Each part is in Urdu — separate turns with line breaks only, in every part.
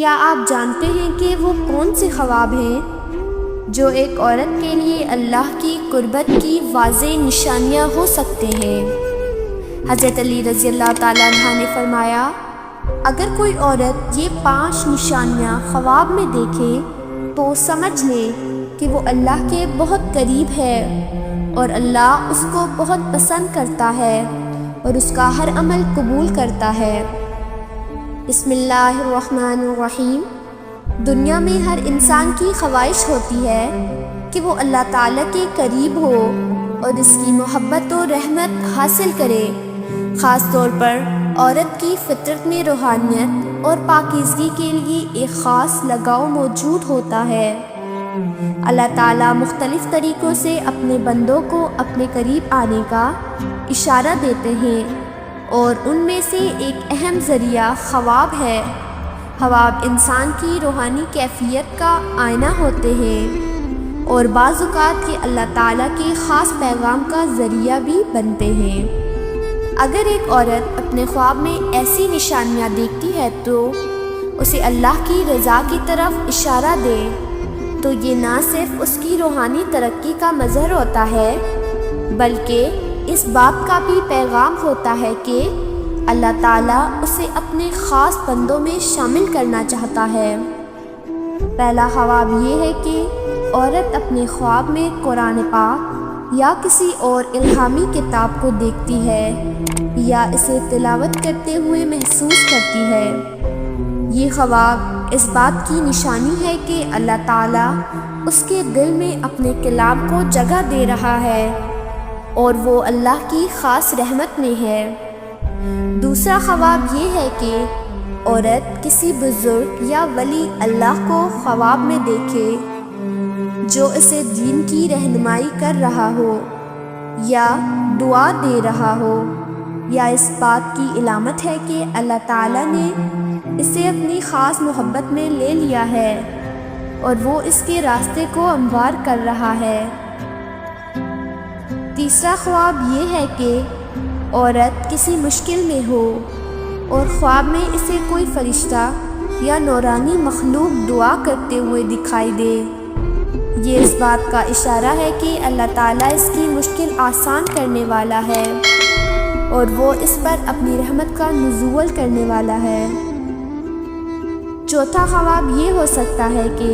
کیا آپ جانتے ہیں کہ وہ کون سے خواب ہیں جو ایک عورت کے لیے اللہ کی قربت کی واضح نشانیاں ہو سکتے ہیں؟ حضرت علی رضی اللہ تعالیٰ عنہ نے فرمایا، اگر کوئی عورت یہ 5 نشانیاں خواب میں دیکھے تو سمجھ لے کہ وہ اللہ کے بہت قریب ہے اور اللہ اس کو بہت پسند کرتا ہے اور اس کا ہر عمل قبول کرتا ہے۔ بسم اللہ الرحمن الرحیم۔ دنیا میں ہر انسان کی خواہش ہوتی ہے کہ وہ اللہ تعالیٰ کے قریب ہو اور اس کی محبت و رحمت حاصل کرے۔ خاص طور پر عورت کی فطرت میں روحانیت اور پاکیزگی کے لیے ایک خاص لگاؤ موجود ہوتا ہے۔ اللہ تعالیٰ مختلف طریقوں سے اپنے بندوں کو اپنے قریب آنے کا اشارہ دیتے ہیں، اور ان میں سے ایک اہم ذریعہ خواب ہے۔ خواب انسان کی روحانی کیفیت کا آئینہ ہوتے ہیں اور بعض اوقات یہ اللہ تعالیٰ کے خاص پیغام کا ذریعہ بھی بنتے ہیں۔ اگر ایک عورت اپنے خواب میں ایسی نشانیاں دیکھتی ہے تو اسے اللہ کی رضا کی طرف اشارہ دے، تو یہ نہ صرف اس کی روحانی ترقی کا مظہر ہوتا ہے بلکہ اس بات کا بھی پیغام ہوتا ہے کہ اللہ تعالیٰ اسے اپنے خاص بندوں میں شامل کرنا چاہتا ہے۔ پہلا خواب یہ ہے کہ عورت اپنے خواب میں قرآن پاک یا کسی اور الہامی کتاب کو دیکھتی ہے یا اسے تلاوت کرتے ہوئے محسوس کرتی ہے۔ یہ خواب اس بات کی نشانی ہے کہ اللہ تعالیٰ اس کے دل میں اپنے کلام کو جگہ دے رہا ہے اور وہ اللہ کی خاص رحمت میں ہے۔ دوسرا خواب یہ ہے کہ عورت کسی بزرگ یا ولی اللہ کو خواب میں دیکھے جو اسے دین کی رہنمائی کر رہا ہو یا دعا دے رہا ہو، یا اس بات کی علامت ہے کہ اللہ تعالیٰ نے اسے اپنی خاص محبت میں لے لیا ہے اور وہ اس کے راستے کو ہموار کر رہا ہے۔ تیسرا خواب یہ ہے کہ عورت کسی مشکل میں ہو اور خواب میں اسے کوئی فرشتہ یا نورانی مخلوق دعا کرتے ہوئے دکھائی دے۔ یہ اس بات کا اشارہ ہے کہ اللہ تعالیٰ اس کی مشکل آسان کرنے والا ہے اور وہ اس پر اپنی رحمت کا نزول کرنے والا ہے۔ چوتھا خواب یہ ہو سکتا ہے کہ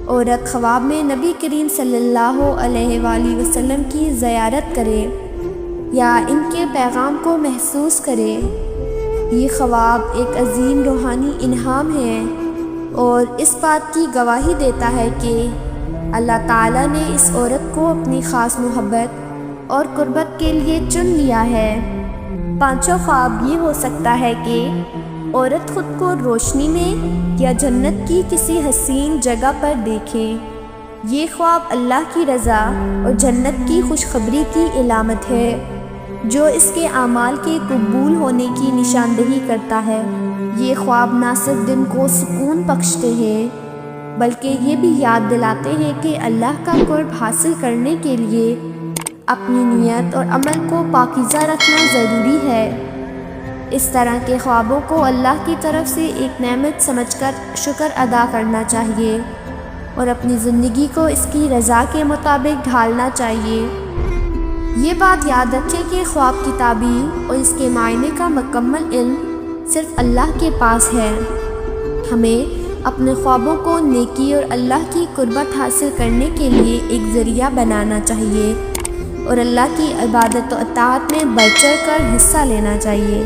عورت خواب میں نبی کریم صلی اللہ علیہ وآلہ وسلم کی زیارت کرے یا ان کے پیغام کو محسوس کرے۔ یہ خواب ایک عظیم روحانی انعام ہے اور اس بات کی گواہی دیتا ہے کہ اللہ تعالیٰ نے اس عورت کو اپنی خاص محبت اور قربت کے لیے چن لیا ہے۔ پانچواں خواب یہ ہو سکتا ہے کہ عورت خود کو روشنی میں یا جنت کی کسی حسین جگہ پر دیکھے۔ یہ خواب اللہ کی رضا اور جنت کی خوشخبری کی علامت ہے جو اس کے اعمال کے قبول ہونے کی نشاندہی کرتا ہے۔ یہ خواب نہ صرف دل کو سکون بخشتے ہیں بلکہ یہ بھی یاد دلاتے ہیں کہ اللہ کا قرب حاصل کرنے کے لیے اپنی نیت اور عمل کو پاکیزہ رکھنا ضروری ہے۔ اس طرح کے خوابوں کو اللہ کی طرف سے ایک نعمت سمجھ کر شکر ادا کرنا چاہیے اور اپنی زندگی کو اس کی رضا کے مطابق ڈھالنا چاہیے۔ یہ بات یاد رکھیں کہ خواب کی تعبیر اور اس کے معنی کا مکمل علم صرف اللہ کے پاس ہے۔ ہمیں اپنے خوابوں کو نیکی اور اللہ کی قربت حاصل کرنے کے لیے ایک ذریعہ بنانا چاہیے اور اللہ کی عبادت و اطاعت میں بڑھ چڑھ کر حصہ لینا چاہیے۔